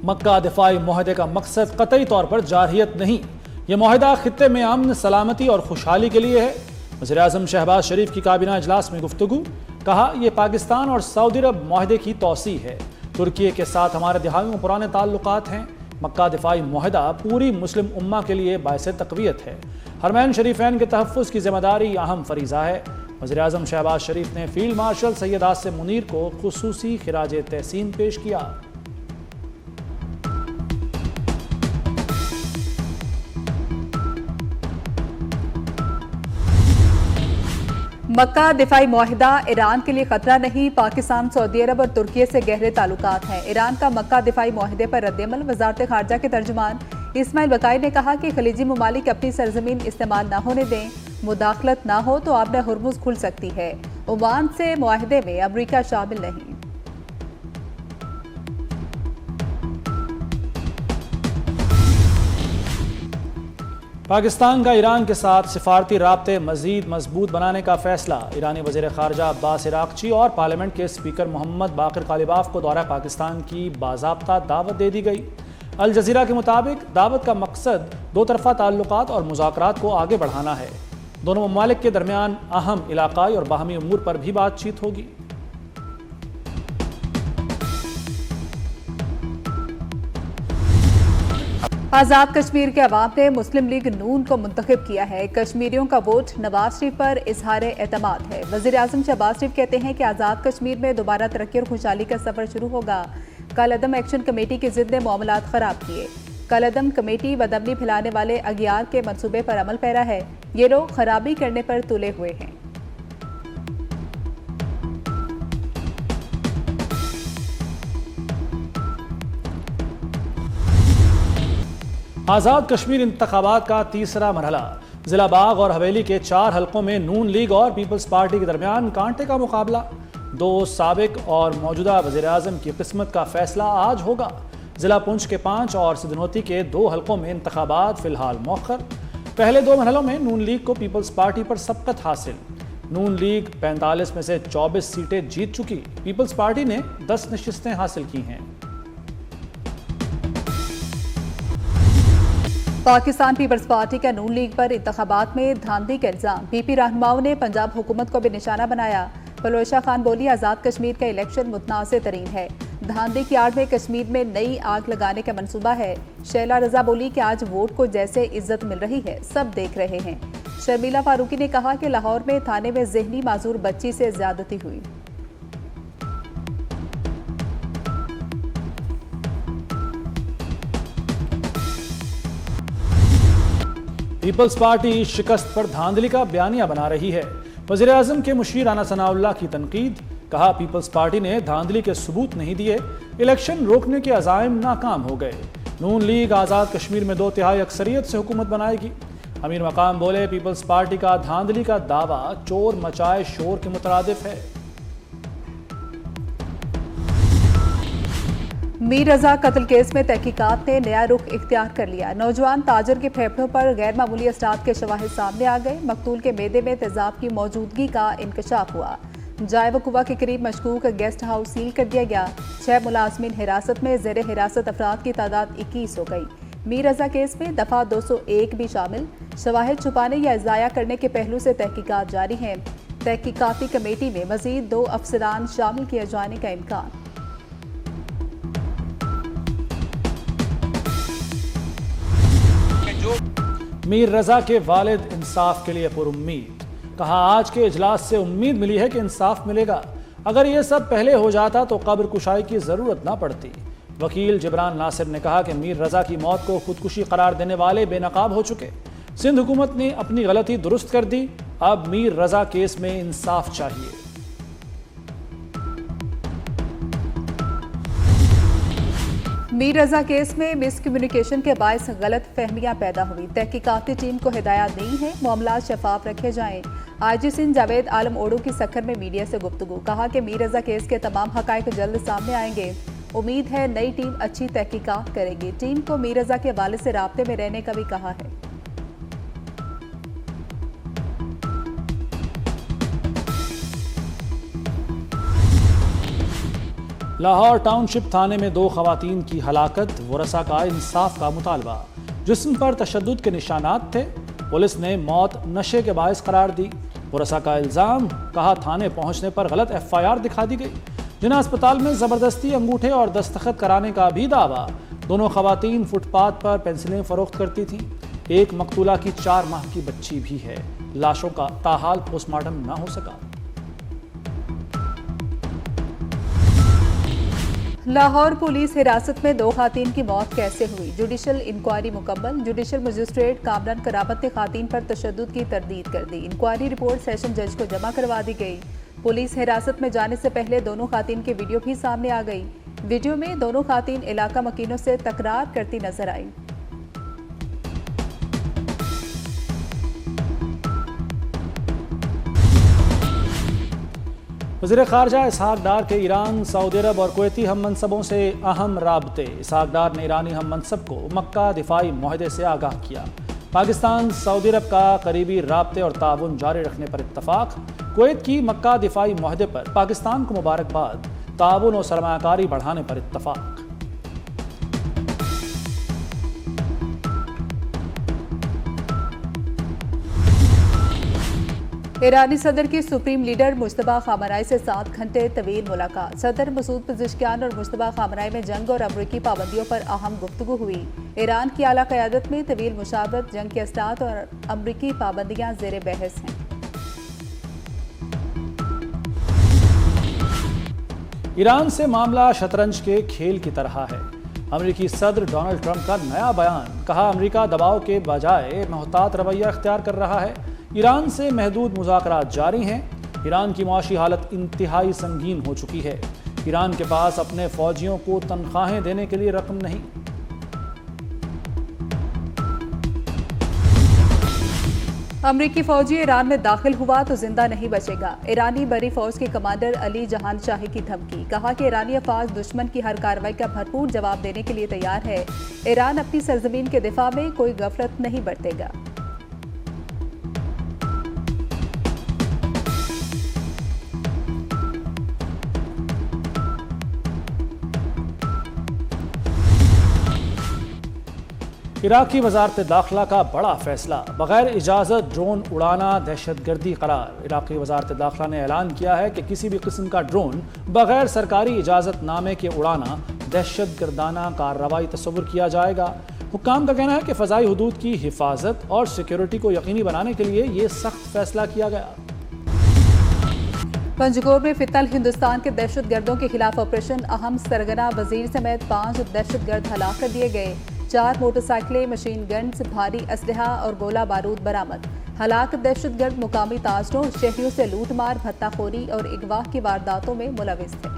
मक्का दिफाई मुआहदे का मकसद कतई तौर पर जारहियत नहीं, यह मुआहदा खित्ते में अमन, सलामती और खुशहाली के लिए है। वज़ीर आज़म शहबाज शरीफ की काबीना इजलास में गुफ्तगू, कहा यह पाकिस्तान और सऊदी अरब मुआहदे की तौसीह है। तुर्की के साथ हमारे दिहाइयों पुराने ताल्लुकात हैं। मक्का दिफाई मुआहदा पूरी मुस्लिम उम्मा के लिए बायसे तक़वियत है। हरमैन शरीफैन के तहफ़्फ़ुज़ की जिम्मेदारी अहम फरीज़ा है। वज़ीर आज़म शहबाज शरीफ ने फील्ड मार्शल सैयद आसिम मुनीर को खुसूसी खिराज तहसीन पेश किया। मक्का दिफाई मुआहिदा ईरान के लिए खतरा नहीं, पाकिस्तान, सऊदी अरब और तुर्की से गहरे ताल्लुकात हैं। ईरान का मक्का दिफाई मुआहिदे पर रद्दअमल। वजारत खारजा के तर्जुमान इस्माइल बकाई ने कहा कि खलीजी ममालिक अपनी सरजमीन इस्तेमाल न होने दें, मुदाखलत न हो तो आबने हुर्मुज़ खुल सकती है। ओमान से मुआहिदे में अमरीका शामिल नहीं। पाकिस्तान का ईरान के साथ सिफारती राब्ते मजीद मजबूत बनाने का फैसला। ईरानी वज़ीर ख़ारजा अब्बास इराक़ची और पार्लियामेंट के स्पीकर मोहम्मद बाक़िर कालिबाफ को दौरा पाकिस्तान की बाज़ाब्ता दावत दे दी गई। अल जज़ीरा के मुताबिक दावत का मकसद दो तरफ़ा ताल्लुकात और मुज़ाकरात को आगे बढ़ाना है। दोनों ममालिक के दरमियान अहम इलाक़ाई और बाहमी उमूर पर भी बातचीत होगी। आज़ाद कश्मीर के अवाम ने मुस्लिम लीग नून को मुंतखब किया है। कश्मीरियों का वोट नवाज शरीफ पर इजहार एतमाद है। वज़ीर आज़म शहबाज शरीफ कहते हैं कि आज़ाद कश्मीर में दोबारा तरक्की और खुशहाली का सफर शुरू होगा। कालअदम एक्शन कमेटी की जिद ने मामलात खराब किए। कालअदम कमेटी बदअमनी फैलाने वाले अगियार के मंसूबे पर अमल पैरा है। ये लोग खराबी करने पर तुले हुए हैं। आज़ाद कश्मीर इंतखाबात का तीसरा मरहला। जिला बाग और हवेली के 4 हलकों में नून लीग और पीपल्स पार्टी के दरमियान कांटे का मुकाबला। 2 साबिक और मौजूदा वज़ीर आज़म की किस्मत का फैसला आज होगा। जिला पुंछ के 5 और सिधनोती के 2 हलकों में इंतखाबात फिलहाल मौखर। पहले 2 मरहलों में नून लीग को पीपल्स पार्टी पर सबकत हासिल। नून लीग 45 में से 24 सीटें जीत चुकी। पीपल्स पार्टी ने 10 नशिस्तें हासिल की हैं। पाकिस्तान पीपल्स पार्टी का नून लीग पर इंतखाबात में धांधली का इल्जाम। पीपी रहनुमाओं ने पंजाब हुकूमत को भी निशाना बनाया। फलोशा खान बोली, आज़ाद कश्मीर का इलेक्शन मुतनाज़ तरीन है। धांधली की आड़ में कश्मीर में नई आग लगाने का मंसूबा है। शैला रजा बोली कि आज वोट को जैसे इज्जत मिल रही है सब देख रहे हैं। शर्मिला फारूकी ने कहा कि लाहौर में थाने में ज़हनी माजूर बच्ची से ज्यादती हुई। पीपल्स पार्टी शिकस्त पर धांधली का बयानिया बना रही है। वज़ीर आज़म के मुशीर राना सनाउल्लाह की तनकीद। कहा पीपल्स पार्टी ने धांधली के सबूत नहीं दिए, इलेक्शन रोकने के अज़ाइम नाकाम हो गए। नून लीग आज़ाद कश्मीर में 2/3 अक्सरियत से हुकूमत बनाएगी। अमीर मकाम बोले, पीपल्स पार्टी का धांधली का दावा चोर मचाए शोर के मुतरादिफ है। मीर रजा कत्ल केस में तहकीकात ने नया रुख इख्तियार कर लिया। नौजवान ताजर के फेफड़ों पर गैर मामूली असरात के शवाहिद सामने आ गए। मकतूल के मेदे में तेजाब की मौजूदगी का इंकशाफ हुआ। जाए वकुवा के करीब मशकूक गेस्ट हाउस सील कर दिया गया। 6 मुलाजमीन हिरासत में, ज़ेर हिरासत अफराद की तादाद 21 हो गई। मीर रजा केस में दफ़ा 201 भी शामिल। शवाहिद छुपाने या ज़ाया करने के पहलू से तहकीकात जारी हैं। तहकीकाती कमेटी में मजीद 2 अफसरान शामिल किए जाने का इम्कान। मीर रजा के वालिद इंसाफ के लिए पुरुम्मीद। कहा आज के इजलास से उम्मीद मिली है कि इंसाफ मिलेगा। अगर ये सब पहले हो जाता तो कब्र कुशाई की जरूरत ना पड़ती। वकील जिब्रान नासिर ने कहा कि मीर रजा की मौत को खुदकुशी करार देने वाले बेनकाब हो चुके। सिंध हुकूमत ने अपनी गलती दुरुस्त कर दी। अब मीर रजा केस में इंसाफ चाहिए। मीर रजा केस में मिसकम्युनिकेशन के बायस गलत फहमियां पैदा हुई। तहकीकाती टीम को हिदायत दी है मामला शफाफ रखे जाएं। आईजी सिंध जावेद आलम ओडू की सखर में मीडिया से गुफ्तगू। कहा कि मीर रजा केस के तमाम हकायक जल्द सामने आएंगे। उम्मीद है नई टीम अच्छी तहकीकात करेगी। टीम को मीर रजा के वालिद से राब्ते में रहने का भी कहा है। लाहौर टाउनशिप थाने में 2 खवातीन की हलाकत, वरसा का इंसाफ का मुतालबा। जिस्म पर तशद्दुद के निशानात थे, पुलिस ने मौत नशे के बायस करार दी। वरसा का इल्जाम, कहा थाने पहुंचने पर गलत FIR दिखा दी गई। जिना अस्पताल में जबरदस्ती अंगूठे और दस्तखत कराने का भी दावा। दोनों खवातीन फुटपाथ पर पेंसिलें फरोख्त करती थीं। एक मकतूला की 4 माह की बच्ची भी है। लाशों का ताहाल पोस्टमार्टम न हो सका। लाहौर पुलिस हिरासत में 2 खातीन की मौत कैसे हुई, जुडिशल इंक्वायरी मुकम्मल। जुडिशल मजिस्ट्रेट कामरान करामत ने खातीन पर तशद्दुद की तरदीद कर दी। इंक्वायरी रिपोर्ट सेशन जज को जमा करवा दी गई। पुलिस हिरासत में जाने से पहले दोनों खातीन की वीडियो भी सामने आ गई। वीडियो में दोनों खातीन इलाका मकीनों से तकरार करती नजर आई। वज़ीर ख़ारजा इसहाक डार के ईरान, सऊदी अरब और कुवैती हम मनसबों से अहम राबते। इसहाक डार ने ईरानी हम मनसब को मक्का दिफाई मुआहदे से आगाह किया। पाकिस्तान सऊदी अरब का करीबी राबते और ताउन जारी रखने पर इत्तफाक। कुवैत की मक्का दिफाई मुआहदे पर पाकिस्तान को मुबारकबाद। ताउन और सरमायाकारी बढ़ाने पर इत्तफाक। ईरानी सदर की सुप्रीम लीडर मुश्तबा खामनाई से 7 घंटे तवील मुलाकात। सदर मसूद पज़ेश्कियान और मुश्तबा खामनाई में जंग और अमरीकी पाबंदियों पर अहम गुफ्तगू हुई। ईरान की आला क़यादत में तवील मुशावरत, जंग के असनाद और अमरीकी पाबंदियां ज़ेर बहस हैं। ईरान से मामला शतरंज के खेल की तरह है। अमेरिकी सदर डोनाल्ड ट्रंप का नया बयान, कहा अमेरिका दबाव के बजाय मोहतात रवैया इख्तियार कर रहा है। ईरान से महदूद मुज़ाकरात जारी हैं। ईरान की मुआशी हालत इंतहाई संगीन हो चुकी है। ईरान के पास अपने फौजियों को तनख्वाहें देने के लिए रकम नहीं। अमरीकी फौजी ईरान में दाखिल हुआ तो जिंदा नहीं बचेगा। ईरानी बरी फौज के कमांडर अली जहान शाही की धमकी, कहा कि ईरानी अफवाज दुश्मन की हर कार्रवाई का भरपूर जवाब देने के लिए तैयार है। ईरान अपनी सरजमीन के दिफा में कोई गफलत नहीं बरतेगा। इराकी वजारत दाखिला का बड़ा फैसला, बगैर इजाज़त ड्रोन उड़ाना दहशतगर्दी करार। इराकी वजारत दाखिला ने ऐलान किया है कि किसी भी किस्म का ड्रोन बगैर सरकारी इजाज़तनामे के उड़ाना दहशतगर्दाना कार्रवाई तस्वुर किया जाएगा। हुक्काम का कहना है कि फ़ज़ाई हदूद की हिफाजत और सिक्योरिटी को यकीनी बनाने के लिए ये सख्त फैसला किया गया। पंजगोर में फितल हिंदुस्तान के दहशतगर्दों के खिलाफ ऑपरेशन, अहम सरगना वजीर समेत 5 दहशतगर्द हलाक कर दिए गए। 4 मोटरसाइकिलें, मशीन गन्स, भारी असलहा और गोला बारूद बरामद। हलाक दहशतगर्द मुकामी ताजरों, शहरियों से लूटमार, भत्ताखोरी और अगवा की वारदातों में मुलविस थे।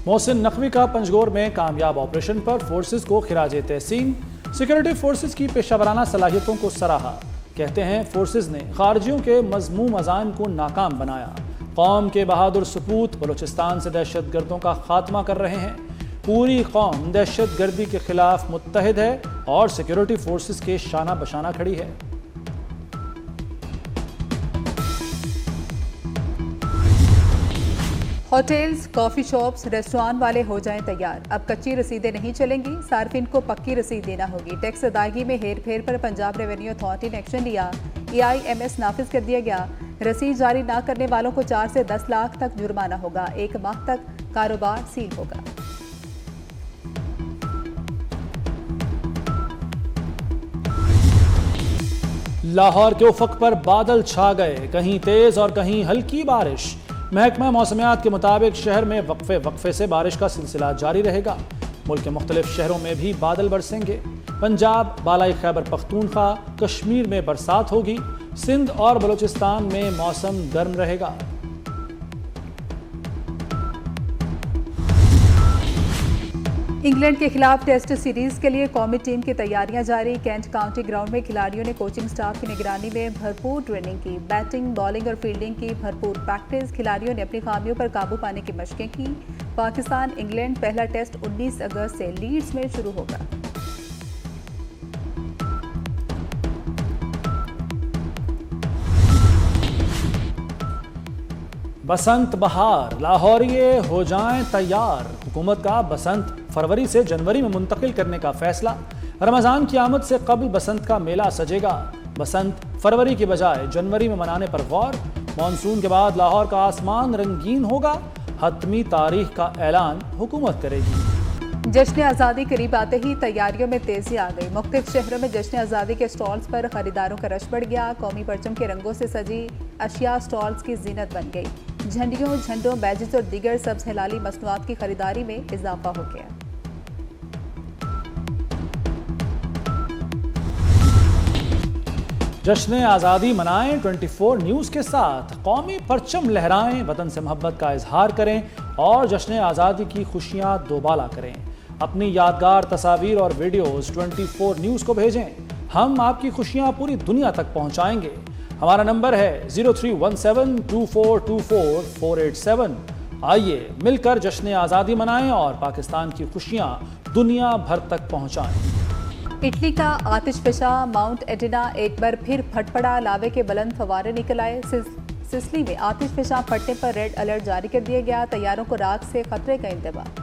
मोहसिन नकवी का पंजगोर में कामयाब ऑपरेशन पर फोर्सेस को खिराज तहसीन। सिक्योरिटी फोर्सेस की पेशावराना सलाहियतों को सराहा। कहते हैं फोर्सेस ने खारजियों के मज़मूम अज़ाइम को नाकाम बनाया। कौम के बहादुर सपूत बलूचिस्तान से दहशतगर्दों का खात्मा कर रहे हैं। पूरी कौम दहशतगर्दी के खिलाफ मुत्तहिद है और सिक्योरिटी फोर्सेस के शाना बशाना खड़ी है। होटल्स, कॉफ़ी शॉप्स, रेस्टोरेंट वाले हो जाएं तैयार। अब कच्ची रसीदें नहीं चलेंगी, सार्फिन को पक्की रसीद देना होगी। टैक्स अदायगी में हेर फेर पर पंजाब रेवेन्यू अथॉरिटी ने एक्शन लिया। EIMS नाफिज कर दिया गया। रसीद जारी न करने वालों को 4 से 10 लाख तक जुर्माना होगा। 1 माह तक कारोबार सील होगा। लाहौर के उफक पर बादल छा गए, कहीं तेज और कहीं हल्की बारिश। महकमा मौसमियात के मुताबिक शहर में वक्फे वक्फे से बारिश का सिलसिला जारी रहेगा। मुल्क के मुख्तलिफ शहरों में भी बादल बरसेंगे। पंजाब, बालाई खैबर पख्तूनख्वा, कश्मीर में बरसात होगी। सिंध और बलूचिस्तान में मौसम गर्म रहेगा। इंग्लैंड के खिलाफ टेस्ट सीरीज के लिए कौमी टीम की तैयारियां जारी। कैंट काउंटी ग्राउंड में खिलाड़ियों ने कोचिंग स्टाफ की निगरानी में भरपूर ट्रेनिंग की। बैटिंग, बॉलिंग और फील्डिंग की भरपूर प्रैक्टिस। खिलाड़ियों ने अपनी खामियों पर काबू पाने की मशकें की। पाकिस्तान इंग्लैंड पहला टेस्ट 19 अगस्त से लीड्स में शुरू होगा। बसंत बहार, लाहौरिये हो जाएं तैयार। हुकूमत का बसंत फरवरी से जनवरी में मुंतकिल करने का फैसला। रमजान की आमद से कबल बसंत का मेला सजेगा। बसंत फरवरी की बजाय जनवरी में मनाने पर गौर। मानसून के बाद लाहौर का आसमान रंगीन होगा। हतमी तारीख का ऐलान हुकूमत करेगी। जश्न आज़ादी करीब आते ही तैयारियों में तेजी आ गई। मुख्तलिफ शहरों में जश्न आज़ादी के स्टॉल्स पर खरीदारों का रश बढ़ गया। कौमी परचम के रंगों से सजी अशिया स्टॉल्स की जीनत बन गई। झंडियों, झंडों, बैजेस और दीगर सब्ज हिलाली मसनूआत की खरीदारी में इजाफा हो गया। जश्न आज़ादी मनाएं 24 न्यूज़ के साथ। कौमी परचम लहराएं, वतन से मोहब्बत का इजहार करें और जश्न आज़ादी की खुशियां दोबाला करें। अपनी यादगार तस्वीर और वीडियोस 24 न्यूज़ को भेजें। हम आपकी खुशियां पूरी दुनिया तक पहुंचाएंगे। हमारा नंबर है 0317242447। आइए मिलकर जश्न आज़ादी मनाएं और पाकिस्तान की खुशियां दुनिया भर तक पहुंचाएं। इटली का आतिशफशा माउंट एटिना एक बार फिर फटपड़ा। लावे के बुलंद फवारे निकल आए। सिसली में आतिशफशा फटने पर रेड अलर्ट जारी कर दिया गया। तैयारों को राख से खतरे का इंतबाह।